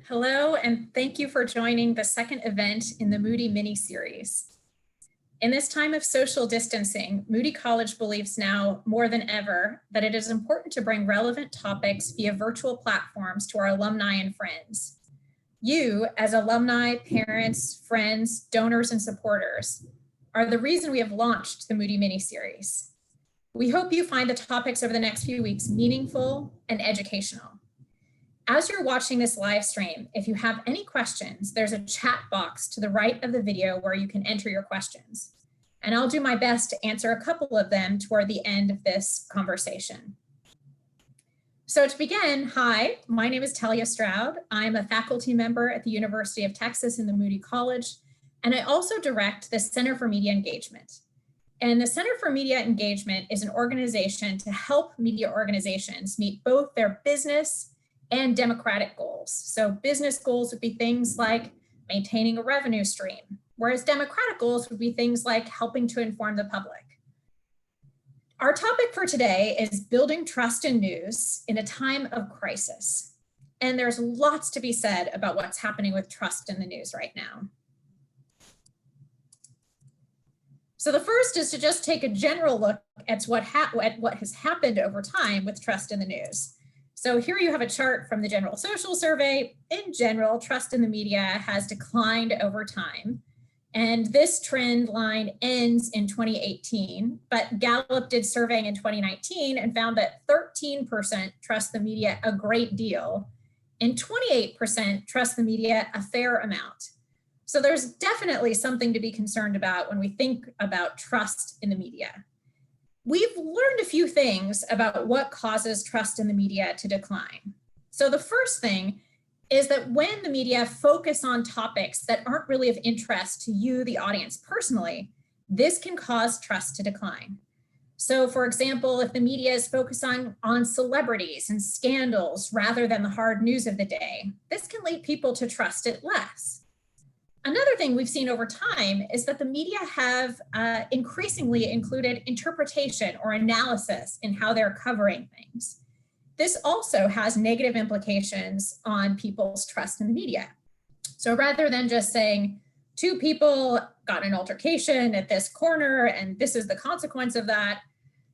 Hello, and thank you for joining the second event in the Moody mini-series. In this time of social distancing, Moody College believes now more than ever that it is important to bring relevant topics via virtual platforms to our alumni and friends. You, as alumni, parents, friends, donors, and supporters, are the reason we have launched the Moody mini-series. We hope you find the topics over the next few weeks meaningful and educational. As you're watching this live stream, if you have any questions, there's a chat box to the right of the video where you can enter your questions. And I'll do my best to answer a couple of them toward the end of this conversation. So to begin, hi, my name is Talia Stroud. I'm a faculty member at the University of Texas in the Moody College, and I also direct the Center for Media Engagement. And the Center for Media Engagement is an organization to help media organizations meet both their business and democratic goals. So business goals would be things like maintaining a revenue stream, whereas democratic goals would be things like helping to inform the public. Our topic for today is building trust in news in a time of crisis. And there's lots to be said about what's happening with trust in the news right now. So the first is to just take a general look at what has happened over time with trust in the news. So here you have a chart from the General Social Survey. In general, trust in the media has declined over time. And this trend line ends in 2018, but Gallup did surveying in 2019 and found that 13% trust the media a great deal and 28% trust the media a fair amount. So there's definitely something to be concerned about when we think about trust in the media. We've learned a few things about what causes trust in the media to decline. So the first thing is that when the media focus on topics that aren't really of interest to you, the audience, personally, this can cause trust to decline. So for example, if the media is focused on celebrities and scandals rather than the hard news of the day, this can lead people to trust it less. Another thing we've seen over time is that the media have increasingly included interpretation or analysis in how they're covering things. This also has negative implications on people's trust in the media. So rather than just saying two people got in an altercation at this corner and this is the consequence of that,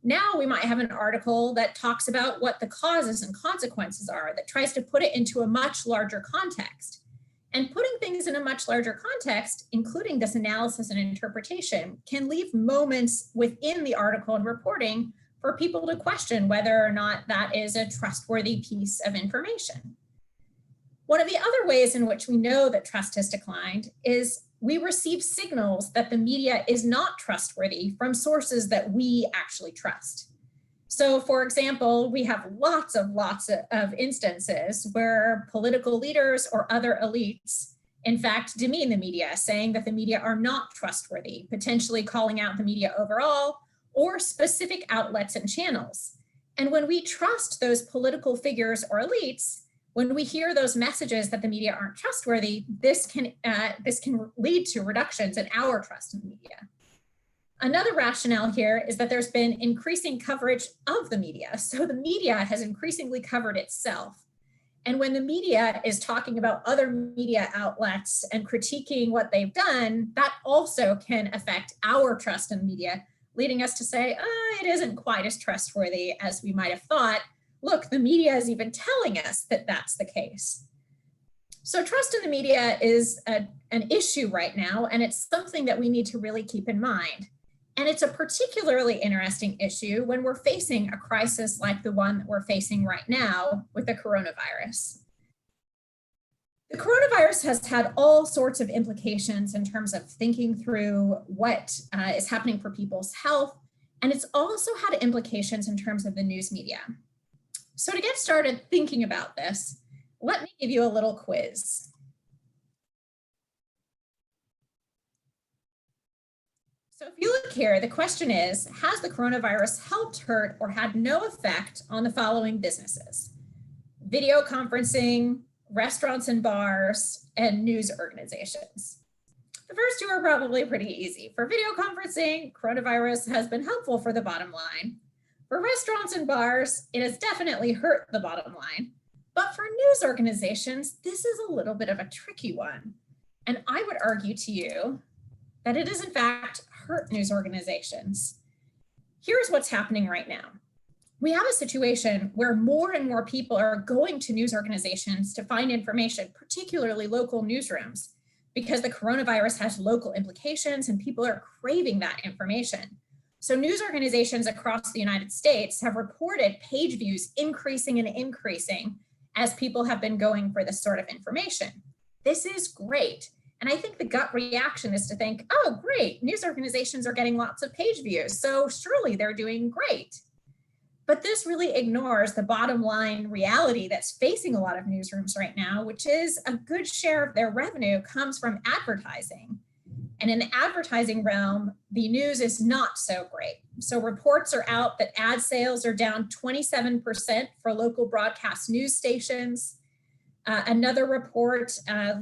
now we might have an article that talks about what the causes and consequences are, that tries to put it into a much larger context. And putting things in a much larger context, including this analysis and interpretation, can leave moments within the article and reporting for people to question whether or not that is a trustworthy piece of information. One of the other ways in which we know that trust has declined is we receive signals that the media is not trustworthy from sources that we actually trust. So for example, we have lots of instances where political leaders or other elites, in fact, demean the media, saying that the media are not trustworthy, potentially calling out the media overall or specific outlets and channels. And when we trust those political figures or elites, when we hear those messages that the media aren't trustworthy, this can lead to reductions in our trust in the media. Another rationale here is that there's been increasing coverage of the media. So the media has increasingly covered itself. And when the media is talking about other media outlets and critiquing what they've done, that also can affect our trust in the media, leading us to say, it isn't quite as trustworthy as we might have thought. Look, the media is even telling us that that's the case. So trust in the media is an issue right now, and it's something that we need to really keep in mind. And it's a particularly interesting issue when we're facing a crisis like the one that we're facing right now with the coronavirus. The coronavirus has had all sorts of implications in terms of thinking through what is happening for people's health, and it's also had implications in terms of the news media. So to get started thinking about this, let me give you a little quiz. So if you look here, the question is, has the coronavirus helped, hurt, or had no effect on the following businesses? Video conferencing, restaurants and bars, and news organizations. The first two are probably pretty easy. For video conferencing, coronavirus has been helpful for the bottom line. For restaurants and bars, it has definitely hurt the bottom line. But for news organizations, this is a little bit of a tricky one. And I would argue to you that it is in fact hurt news organizations. Here's what's happening right now. We have a situation where more and more people are going to news organizations to find information, particularly local newsrooms, because the coronavirus has local implications and people are craving that information. So news organizations across the United States have reported page views increasing and increasing as people have been going for this sort of information. This is great. And I think the gut reaction is to think, oh, great, news organizations are getting lots of page views, so surely they're doing great. But this really ignores the bottom line reality that's facing a lot of newsrooms right now, which is a good share of their revenue comes from advertising. And in the advertising realm, the news is not so great. So reports are out that ad sales are down 27% for local broadcast news stations. Another report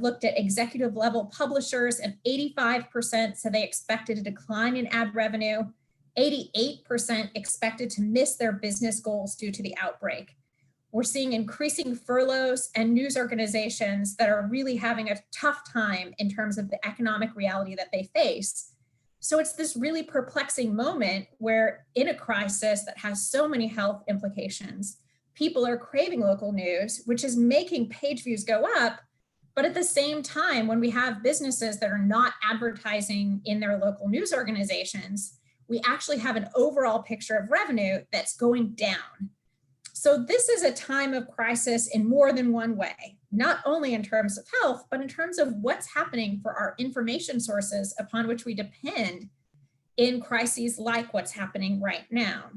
looked at executive level publishers, and 85% said they expected a decline in ad revenue. 88% expected to miss their business goals due to the outbreak. We're seeing increasing furloughs and news organizations that are really having a tough time in terms of the economic reality that they face. So it's this really perplexing moment where in a crisis that has so many health implications, people are craving local news, which is making page views go up. But at the same time, when we have businesses that are not advertising in their local news organizations, we actually have an overall picture of revenue that's going down. So this is a time of crisis in more than one way, not only in terms of health, but in terms of what's happening for our information sources upon which we depend in crises like what's happening right now.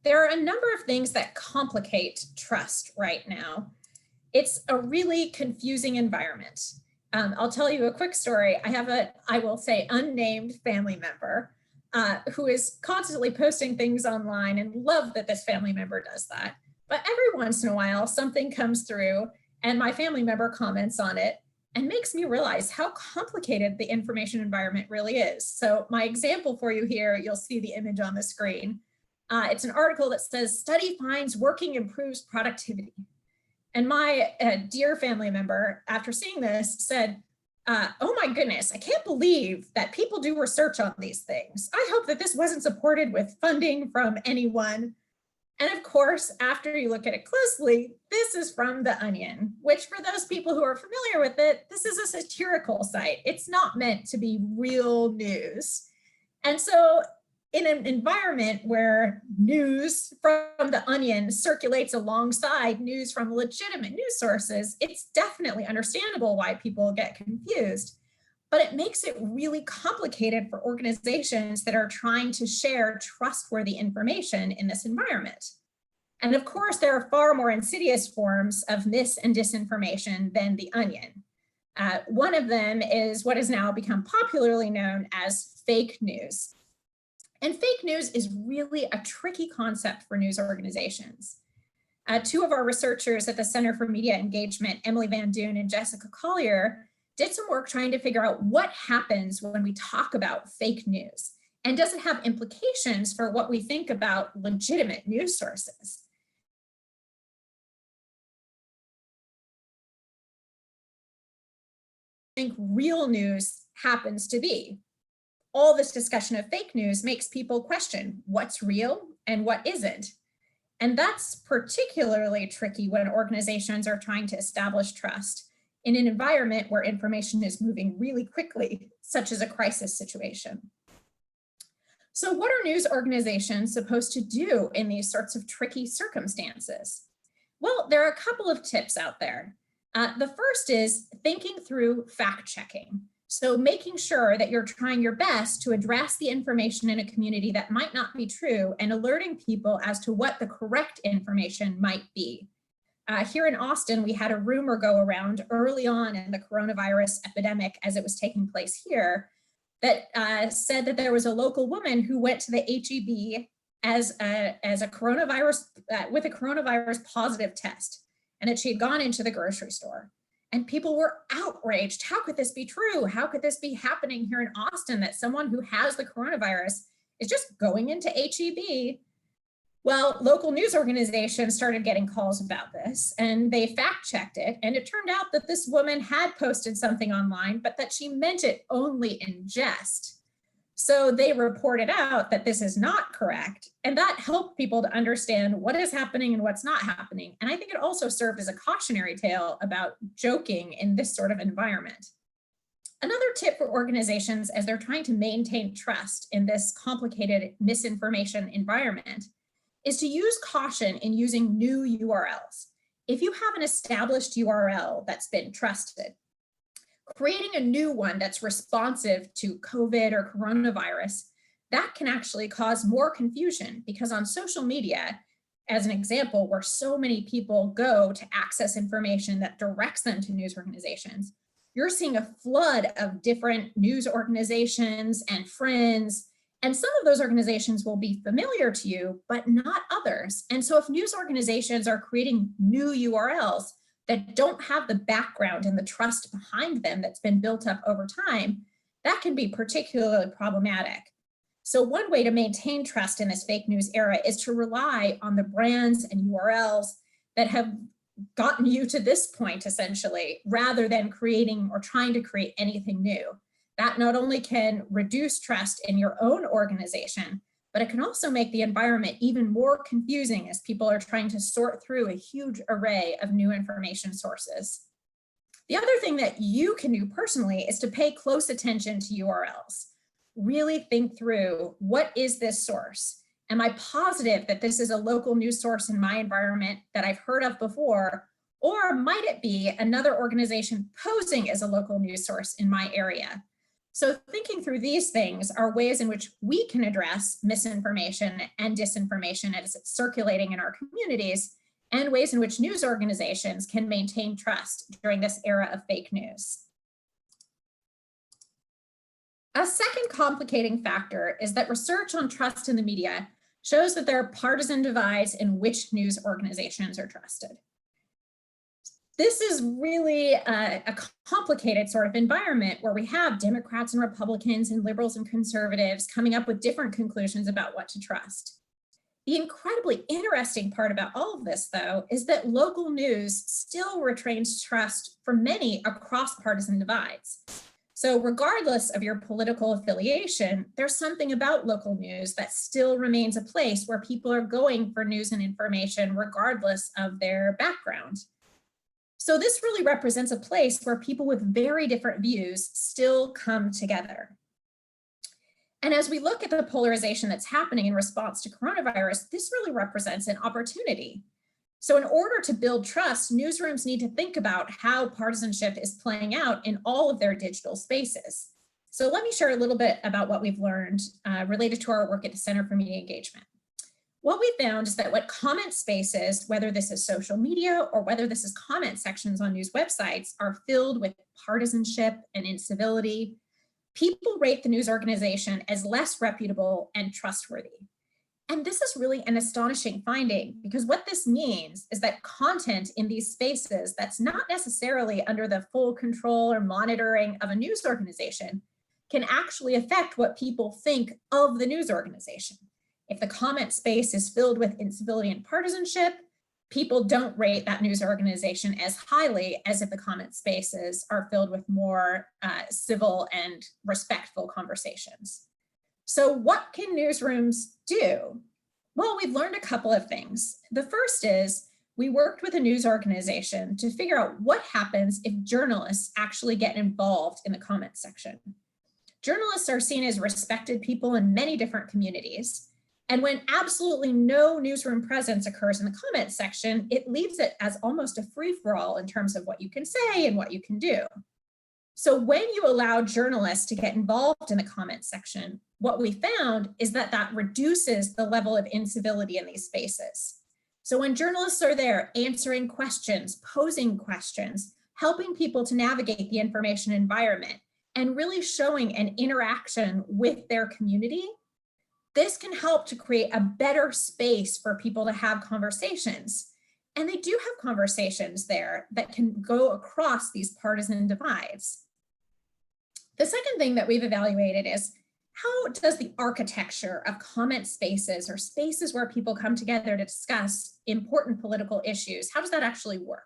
There are a number of things that complicate trust right now. It's a really confusing environment. I'll tell you a quick story. I have I will say, unnamed family member who is constantly posting things online, and love that this family member does that. But every once in a while, something comes through and my family member comments on it and makes me realize how complicated the information environment really is. So my example for you here, you'll see the image on the screen. It's an article that says, study finds working improves productivity. And my dear family member, after seeing this, said, oh my goodness, I can't believe that people do research on these things. I hope that this wasn't supported with funding from anyone. And of course, after you look at it closely, this is from The Onion, which for those people who are familiar with it, this is a satirical site. It's not meant to be real news. And so in an environment where news from The Onion circulates alongside news from legitimate news sources, it's definitely understandable why people get confused. But it makes it really complicated for organizations that are trying to share trustworthy information in this environment. And of course, there are far more insidious forms of mis and disinformation than The Onion. One of them is what has now become popularly known as fake news. And fake news is really a tricky concept for news organizations. Two of our researchers at the Center for Media Engagement, Emily Van Doon and Jessica Collier, did some work trying to figure out what happens when we talk about fake news, and does it have implications for what we think about legitimate news sources? I think real news happens to be. All this discussion of fake news makes people question what's real and what isn't. And that's particularly tricky when organizations are trying to establish trust in an environment where information is moving really quickly, such as a crisis situation. So what are news organizations supposed to do in these sorts of tricky circumstances? Well, there are a couple of tips out there. The first is thinking through fact checking. So making sure that you're trying your best to address the information in a community that might not be true and alerting people as to what the correct information might be. Here in Austin, we had a rumor go around early on in the coronavirus epidemic as it was taking place here that said that there was a local woman who went to the HEB as a coronavirus, with a coronavirus positive test, and that she had gone into the grocery store. And people were outraged. How could this be true? How could this be happening here in Austin, that someone who has the coronavirus is just going into HEB? Well, local news organizations started getting calls about this and they fact checked it. And it turned out that this woman had posted something online, but that she meant it only in jest. So they reported out that this is not correct. And that helped people to understand what is happening and what's not happening. And I think it also served as a cautionary tale about joking in this sort of environment. Another tip for organizations as they're trying to maintain trust in this complicated misinformation environment is to use caution in using new URLs. If you have an established URL that's been trusted, creating a new one that's responsive to COVID or coronavirus, that can actually cause more confusion because on social media, as an example, where so many people go to access information that directs them to news organizations, you're seeing a flood of different news organizations and friends. And some of those organizations will be familiar to you, but not others. And so if news organizations are creating new URLs that don't have the background and the trust behind them that's been built up over time, that can be particularly problematic. So one way to maintain trust in this fake news era is to rely on the brands and URLs that have gotten you to this point, essentially, rather than creating or trying to create anything new. That not only can reduce trust in your own organization, but it can also make the environment even more confusing as people are trying to sort through a huge array of new information sources. The other thing that you can do personally is to pay close attention to URLs. Really think through, what is this source? Am I positive that this is a local news source in my environment that I've heard of before? Or might it be another organization posing as a local news source in my area? So thinking through these things are ways in which we can address misinformation and disinformation as it's circulating in our communities, and ways in which news organizations can maintain trust during this era of fake news. A second complicating factor is that research on trust in the media shows that there are partisan divides in which news organizations are trusted. This is really a complicated sort of environment where we have Democrats and Republicans and liberals and conservatives coming up with different conclusions about what to trust. The incredibly interesting part about all of this, though, is that local news still retains trust for many across partisan divides. So regardless of your political affiliation, there's something about local news that still remains a place where people are going for news and information regardless of their background. So this really represents a place where people with very different views still come together. And as we look at the polarization that's happening in response to coronavirus, this really represents an opportunity. So in order to build trust, newsrooms need to think about how partisanship is playing out in all of their digital spaces. So let me share a little bit about what we've learned related to our work at the Center for Media Engagement. What we found is that what comment spaces, whether this is social media or whether this is comment sections on news websites, are filled with partisanship and incivility, people rate the news organization as less reputable and trustworthy. And this is really an astonishing finding, because what this means is that content in these spaces that's not necessarily under the full control or monitoring of a news organization can actually affect what people think of the news organization. If the comment space is filled with incivility and partisanship, people don't rate that news organization as highly as if the comment spaces are filled with more civil and respectful conversations. So what can newsrooms do? Well, we've learned a couple of things. The first is we worked with a news organization to figure out what happens if journalists actually get involved in the comment section. Journalists are seen as respected people in many different communities. And when absolutely no newsroom presence occurs in the comment section, it leaves it as almost a free-for-all in terms of what you can say and what you can do. So when you allow journalists to get involved in the comment section, what we found is that that reduces the level of incivility in these spaces. So when journalists are there answering questions, posing questions, helping people to navigate the information environment, and really showing an interaction with their community, this can help to create a better space for people to have conversations. And they do have conversations there that can go across these partisan divides. The second thing that we've evaluated is how does the architecture of comment spaces or spaces where people come together to discuss important political issues, how does that actually work?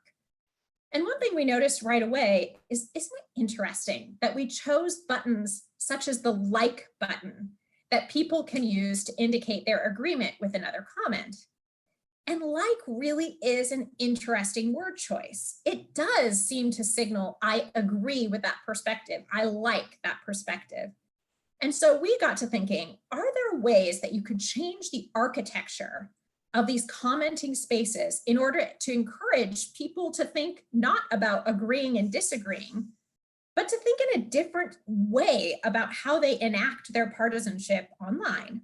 And one thing we noticed right away is, isn't it interesting that we chose buttons such as the like button that people can use to indicate their agreement with another comment? And like really is an interesting word choice. It does seem to signal, I agree with that perspective. I like that perspective. And so we got to thinking, are there ways that you could change the architecture of these commenting spaces in order to encourage people to think not about agreeing and disagreeing, but to think in a different way about how they enact their partisanship online?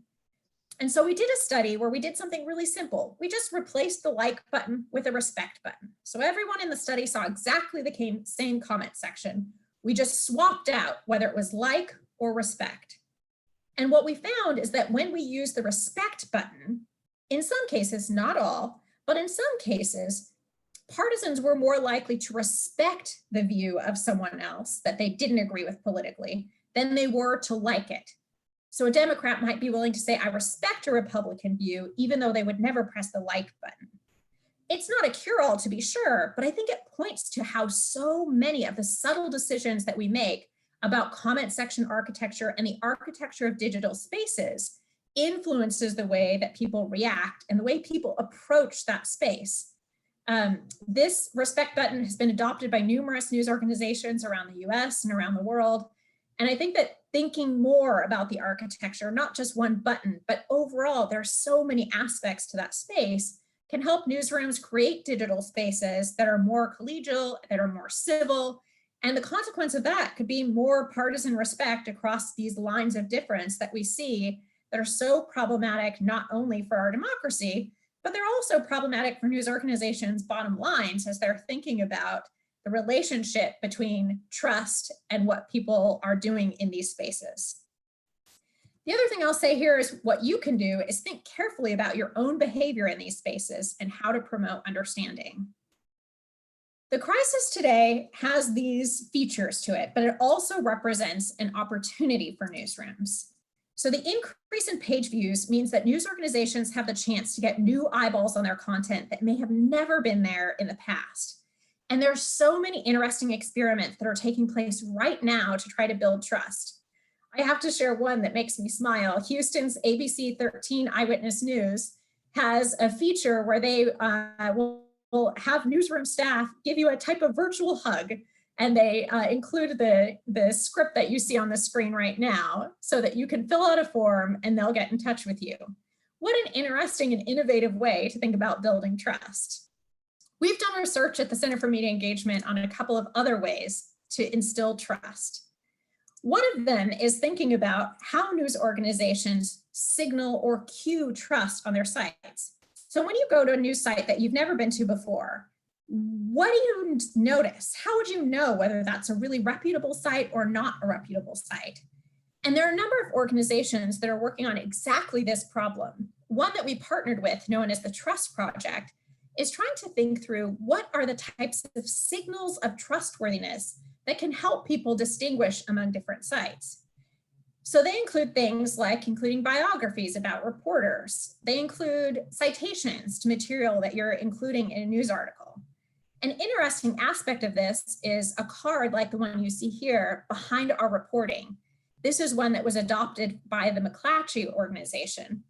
And so we did a study where we did something really simple. We just replaced the like button with a respect button. So everyone in the study saw exactly the same comment section. We just swapped out whether it was like or respect. And what we found is that when we use the respect button, in some cases, not all, but in some cases, partisans were more likely to respect the view of someone else that they didn't agree with politically than they were to like it. So a Democrat might be willing to say, I respect a Republican view, even though they would never press the like button. It's not a cure-all to be sure, but I think it points to how so many of the subtle decisions that we make about comment section architecture and the architecture of digital spaces influences the way that people react and the way people approach that space. This respect button has been adopted by numerous news organizations around the US and around the world. And I think that thinking more about the architecture, not just one button, but overall, there's so many aspects to that space, can help newsrooms create digital spaces that are more collegial, that are more civil. And the consequence of that could be more partisan respect across these lines of difference that we see that are so problematic, not only for our democracy, but they're also problematic for news organizations' bottom lines as they're thinking about the relationship between trust and what people are doing in these spaces. The other thing I'll say here is what you can do is think carefully about your own behavior in these spaces and how to promote understanding. The crisis today has these features to it, but it also represents an opportunity for newsrooms. So the increase in page views means that news organizations have the chance to get new eyeballs on their content that may have never been there in the past. And there are so many interesting experiments that are taking place right now to try to build trust. I have to share one that makes me smile. Houston's ABC 13 Eyewitness News has a feature where they will have newsroom staff give you a type of virtual hug. And they include the script that you see on the screen right now so that you can fill out a form and they'll get in touch with you. What an interesting and innovative way to think about building trust. We've done research at the Center for Media Engagement on a couple of other ways to instill trust. One of them is thinking about how news organizations signal or cue trust on their sites. So when you go to a news site that you've never been to before, what do you notice? How would you know whether that's a really reputable site or not a reputable site? And there are a number of organizations that are working on exactly this problem. One that we partnered with, known as the Trust Project, is trying to think through what are the types of signals of trustworthiness that can help people distinguish among different sites. So they include things like including biographies about reporters. They include citations to material that you're including in a news article. An interesting aspect of this is a card like the one you see here behind our reporting. This is one that was adopted by the McClatchy organization.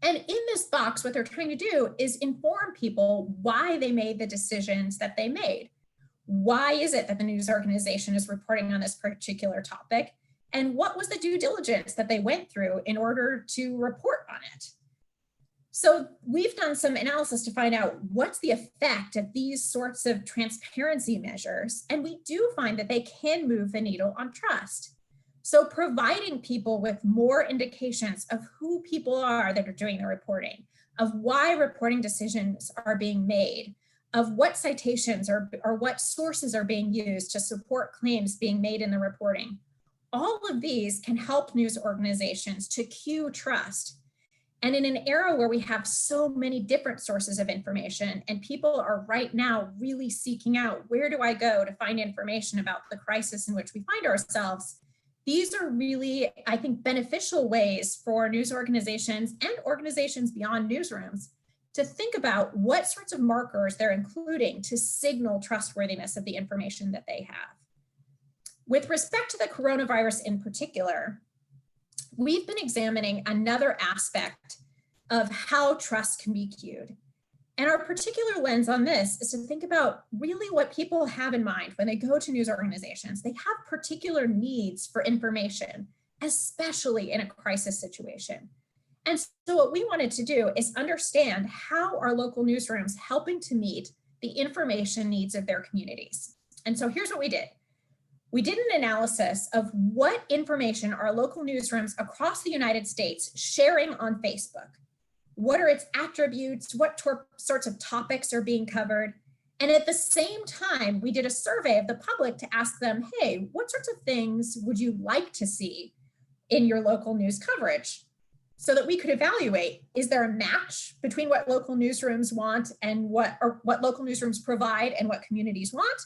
And in this box, what they're trying to do is inform people why they made the decisions that they made. Why is it that the news organization is reporting on this particular topic? And what was the due diligence that they went through in order to report on it? So we've done some analysis to find out what's the effect of these sorts of transparency measures. And we do find that they can move the needle on trust. So providing people with more indications of who people are that are doing the reporting, of why reporting decisions are being made, of what citations or what sources are being used to support claims being made in the reporting. All of these can help news organizations to cue trust. And in an era where we have so many different sources of information and people are right now really seeking out, where do I go to find information about the crisis in which we find ourselves? These are really, I think, beneficial ways for news organizations and organizations beyond newsrooms to think about what sorts of markers they're including to signal trustworthiness of the information that they have. With respect to the coronavirus in particular, we've been examining another aspect of how trust can be cued. And our particular lens on this is to think about really what people have in mind when they go to news organizations. They have particular needs for information, especially in a crisis situation. And so what we wanted to do is understand how are local newsrooms helping to meet the information needs of their communities. And so here's what we did. We did an analysis of what information are local newsrooms across the United States sharing on Facebook. What are its attributes? What sorts of topics are being covered? And at the same time, we did a survey of the public to ask them, hey, what sorts of things would you like to see in your local news coverage? So that we could evaluate, is there a match between what local newsrooms want and what local newsrooms provide and what communities want?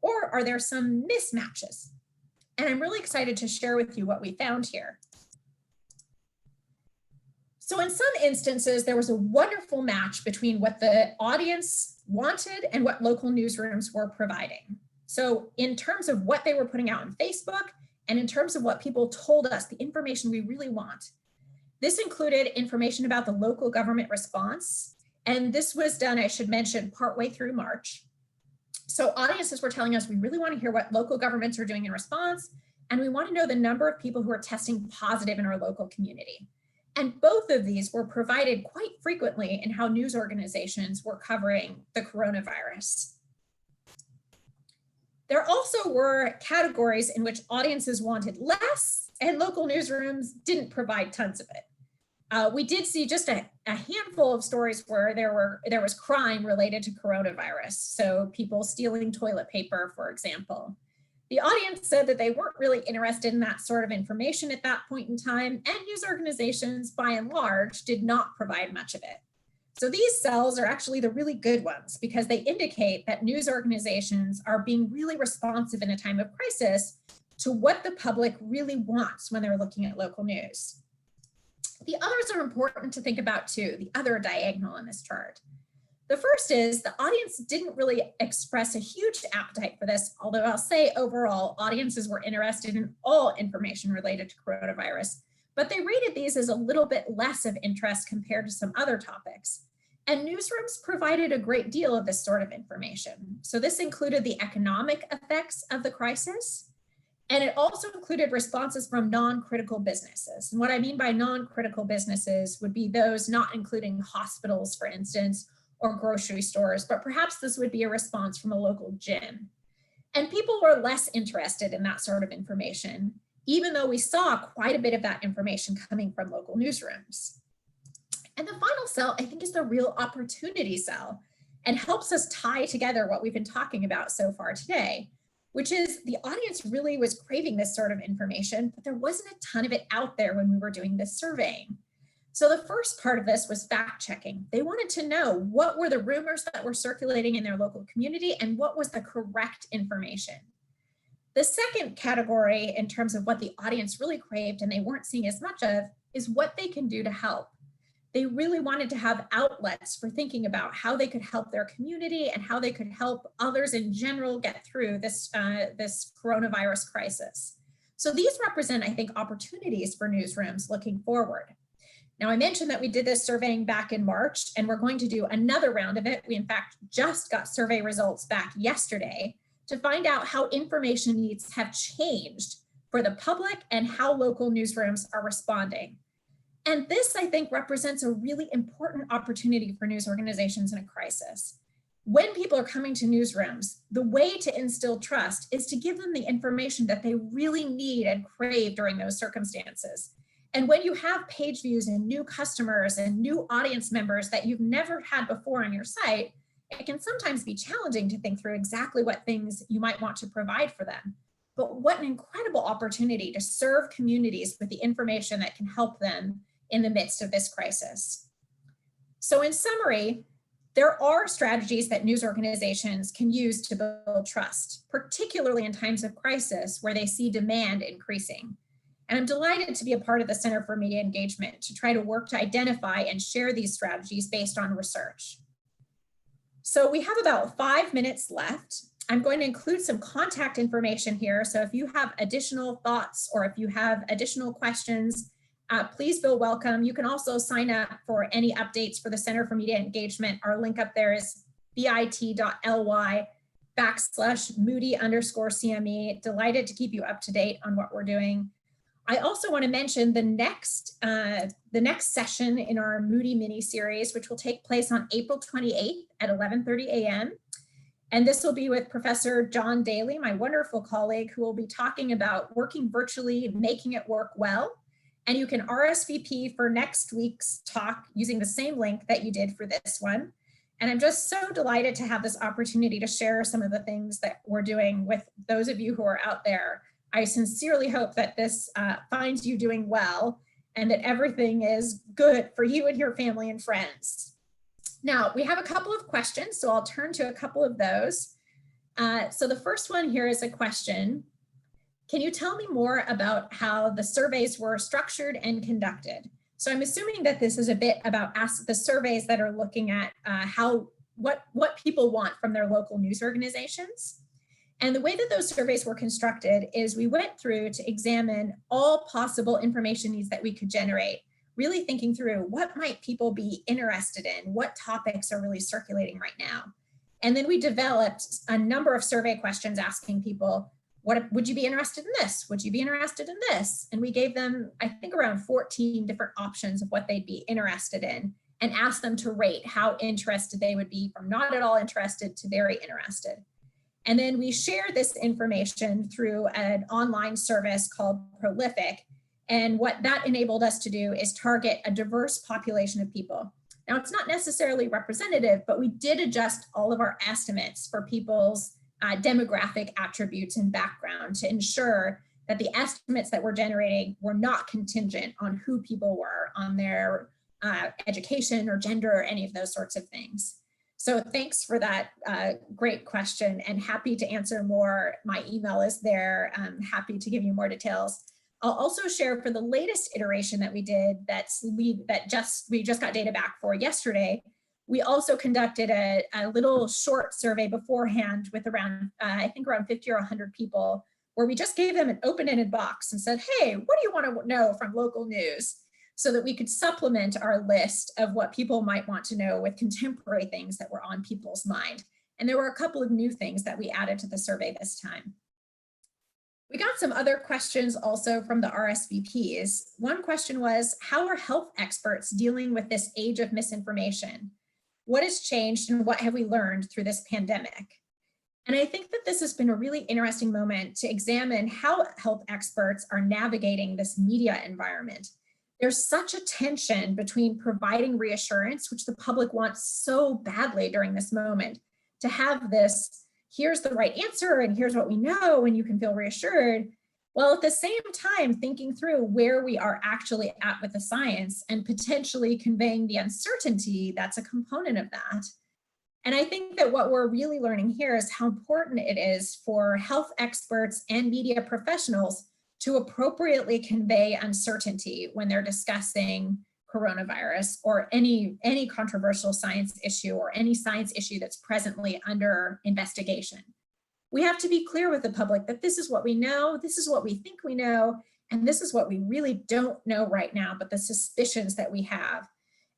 Or are there some mismatches? And I'm really excited to share with you what we found here. So in some instances, there was a wonderful match between what the audience wanted and what local newsrooms were providing. So in terms of what they were putting out on Facebook, and in terms of what people told us, the information we really want. This included information about the local government response. And this was done, I should mention, partway through March. So audiences were telling us, we really want to hear what local governments are doing in response. And we want to know the number of people who are testing positive in our local community. And both of these were provided quite frequently in how news organizations were covering the coronavirus. There also were categories in which audiences wanted less and local newsrooms didn't provide tons of it. We did see just a handful of stories where there was crime related to coronavirus. So people stealing toilet paper, for example. The audience said that they weren't really interested in that sort of information at that point in time, and news organizations, by and large, did not provide much of it. So these cells are actually the really good ones because they indicate that news organizations are being really responsive in a time of crisis to what the public really wants when they're looking at local news. The others are important to think about too, the other diagonal in this chart. The first is the audience didn't really express a huge appetite for this, although I'll say overall audiences were interested in all information related to coronavirus, but they rated these as a little bit less of interest compared to some other topics. And newsrooms provided a great deal of this sort of information. So this included the economic effects of the crisis, and it also included responses from non-critical businesses. And what I mean by non-critical businesses would be those not including hospitals, for instance, or grocery stores, but perhaps this would be a response from a local gym. And people were less interested in that sort of information, even though we saw quite a bit of that information coming from local newsrooms. And the final cell, I think, is the real opportunity cell and helps us tie together what we've been talking about so far today, which is the audience really was craving this sort of information, but there wasn't a ton of it out there when we were doing this surveying. So the first part of this was fact checking. They wanted to know what were the rumors that were circulating in their local community and what was the correct information. The second category in terms of what the audience really craved and they weren't seeing as much of is what they can do to help. They really wanted to have outlets for thinking about how they could help their community and how they could help others in general get through this coronavirus crisis. So these represent, I think, opportunities for newsrooms looking forward. Now, I mentioned that we did this surveying back in March, and we're going to do another round of it. We, in fact, just got survey results back yesterday to find out how information needs have changed for the public and how local newsrooms are responding. And this, I think, represents a really important opportunity for news organizations in a crisis. When people are coming to newsrooms, the way to instill trust is to give them the information that they really need and crave during those circumstances. And when you have page views and new customers and new audience members that you've never had before on your site, it can sometimes be challenging to think through exactly what things you might want to provide for them. But what an incredible opportunity to serve communities with the information that can help them in the midst of this crisis. So in summary, there are strategies that news organizations can use to build trust, particularly in times of crisis where they see demand increasing. And I'm delighted to be a part of the Center for Media Engagement to try to work to identify and share these strategies based on research. So we have about 5 minutes left. I'm going to include some contact information here. So if you have additional thoughts or if you have additional questions, please feel welcome. You can also sign up for any updates for the Center for Media Engagement. Our link up there is bit.ly/Moody_CME. Delighted to keep you up to date on what we're doing. I also want to mention the next session in our Moody mini series, which will take place on April 28th at 11:30 a.m. And this will be with Professor John Daly, my wonderful colleague, who will be talking about working virtually, making it work well. And you can RSVP for next week's talk using the same link that you did for this one. And I'm just so delighted to have this opportunity to share some of the things that we're doing with those of you who are out there. I sincerely hope that this finds you doing well and that everything is good for you and your family and friends. Now, we have a couple of questions, so I'll turn to a couple of those. So the first one here is a question. Can you tell me more about how the surveys were structured and conducted? So I'm assuming that this is a bit about the surveys that are looking at what people want from their local news organizations. And the way that those surveys were constructed is we went through to examine all possible information needs that we could generate, really thinking through what might people be interested in, what topics are really circulating right now. And then we developed a number of survey questions asking people, what would you be interested in this? Would you be interested in this? And we gave them, I think, around 14 different options of what they'd be interested in and asked them to rate how interested they would be from not at all interested to very interested. And then we shared this information through an online service called Prolific. And what that enabled us to do is target a diverse population of people. Now, it's not necessarily representative, but we did adjust all of our estimates for people's demographic attributes and background to ensure that the estimates that we're generating were not contingent on who people were, on their education or gender or any of those sorts of things. So thanks for that great question, and happy to answer more. My email is there. I'm happy to give you more details. I'll also share for the latest iteration that we did we just got data back for yesterday. We also conducted a little short survey beforehand with around, I think around 50 or 100 people, where we just gave them an open-ended box and said, hey, what do you want to know from local news? So that we could supplement our list of what people might want to know with contemporary things that were on people's mind. And there were a couple of new things that we added to the survey this time. We got some other questions also from the RSVPs. One question was, how are health experts dealing with this age of misinformation? What has changed and what have we learned through this pandemic? And I think that this has been a really interesting moment to examine how health experts are navigating this media environment. There's such a tension between providing reassurance, which the public wants so badly during this moment, to have this, here's the right answer and here's what we know and you can feel reassured, while at the same time thinking through where we are actually at with the science and potentially conveying the uncertainty that's a component of that. And I think that what we're really learning here is how important it is for health experts and media professionals to appropriately convey uncertainty when they're discussing coronavirus or any controversial science issue or any science issue that's presently under investigation. We have to be clear with the public that this is what we know, this is what we think we know, and this is what we really don't know right now, but the suspicions that we have.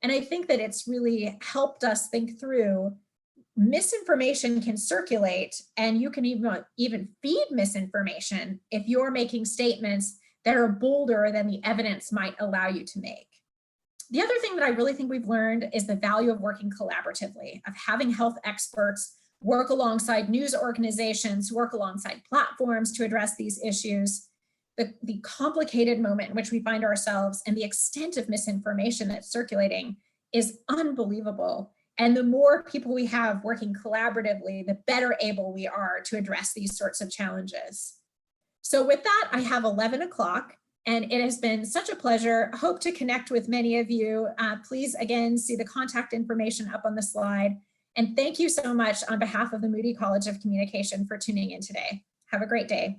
And I think that it's really helped us think through misinformation can circulate, and you can even feed misinformation if you're making statements that are bolder than the evidence might allow you to make. The other thing that I really think we've learned is the value of working collaboratively, of having health experts work alongside news organizations, work alongside platforms to address these issues. The complicated moment in which we find ourselves and the extent of misinformation that's circulating is unbelievable. And the more people we have working collaboratively, the better able we are to address these sorts of challenges. So with that, I have 11 o'clock. And it has been such a pleasure. I hope to connect with many of you. Please, again, see the contact information up on the slide. And thank you so much on behalf of the Moody College of Communication for tuning in today. Have a great day.